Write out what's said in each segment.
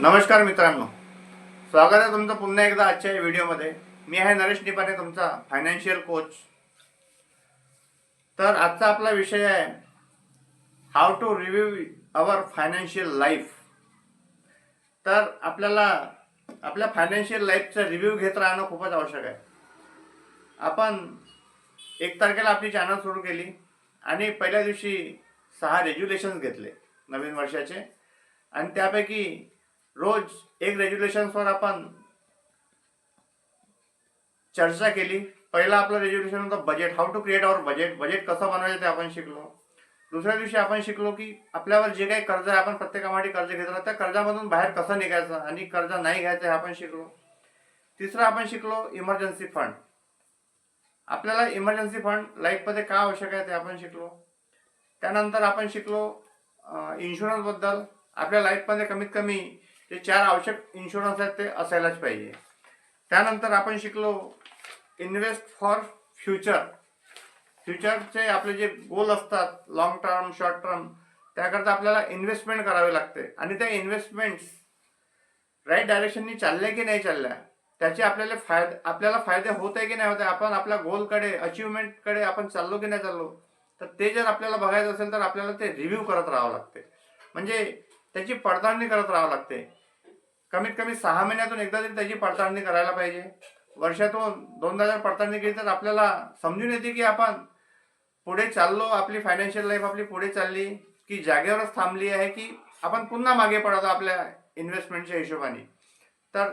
नमस्कार मित्रांनो, स्वागत आहे तुमचं पुन्हा एकदा आजच्या व्हिडिओमध्ये। मी आहे नरेश निपाणे, तुमचा फायनान्शियल कोच। तर आजचा आपला विषय आहे how to review our financial life. तर आपल्याला आपल्या फायनान्शियल लाईफचा रिव्ह्यू घेत राहणं खूपच आवश्यक आहे। आपण 1 तारखेला आपली चॅनल सुरू केली आणि पहिल्या दिवशी 6 रेज्युलेशन्स घेतले नवीन वर्षाचे, आणि त्यापैकी रोज एक रेज्युलेशन्सवर आपण चर्चा केली। पहिला आपलं रेज्युलेशन होतं budget, how to create our budget. Budget कसं बनवायचं ते आपण शिकलो। दुसऱ्या दिवशी आपण शिकलो की आपल्यावर जे काही कर्ज आहे, आपण प्रत्येकासाठी कर्ज घेतलं, त्या कर्जामधून बाहेर कसं निघायचं आणि कर्ज नाही घ्यायचं हे आपण शिकलो। तिसरं आपण शिकलो इमर्जन्सी फंड। आपल्याला इमर्जन्सी फंड लाईफमध्ये का आवश्यक आहे ते आपण शिकलो। त्यानंतर आपण शिकलो इन्शुरन्सबद्दल। आपल्या लाईफमध्ये कमीत कमी जे 4 आवश्यक इन्शुरन्स आहेत ते असायलाच पाहिजे। त्यानंतर आपण शिकलो इन्व्हेस्ट फॉर फ्युचर। फ्युचरचे आपले जे गोल असतात, लॉंग टर्म, शॉर्ट टर्म, त्याकरता आपल्याला इन्व्हेस्टमेंट करावी लागते आणि त्या इन्व्हेस्टमेंट्स राईट डायरेक्शननी चालल्या की नाही चालल्या, त्याचे आपल्याला फायदे होत आहे की नाही होत आहे, आपण आपल्या गोलकडे, अचिव्हमेंटकडे आपण चाललो की नाही चाललो, तर ते जर आपल्याला बघायचं असेल तर आपल्याला ते रिव्ह्यू करत राहावं लागते। म्हणजे त्याची पडताळणी करत राहावं लागते। कमीत कमी 6 महिन्यातून एकदा तरी त्याची पडताळणी करायला पाहिजे। वर्षातून 2दा जर पडताळणी केली तर आपल्याला समजून येते की आपण पुढे चाललो, आपली फायनान्शियल लाईफ आपली पुढे चालली की जागेवरच थांबली आहे, की आपण पुन्हा मागे पडतो आपल्या इन्व्हेस्टमेंटच्या हिशोबाने। तर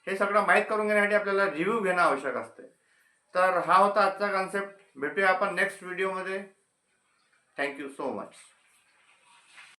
हे सगळं माहीत करून घेण्यासाठी आपल्याला रिव्ह्यू घेणं आवश्यक असते। तर हा होता आजचा कॉन्सेप्ट। भेटूया आपण नेक्स्ट व्हिडिओमध्ये। Thank you so much.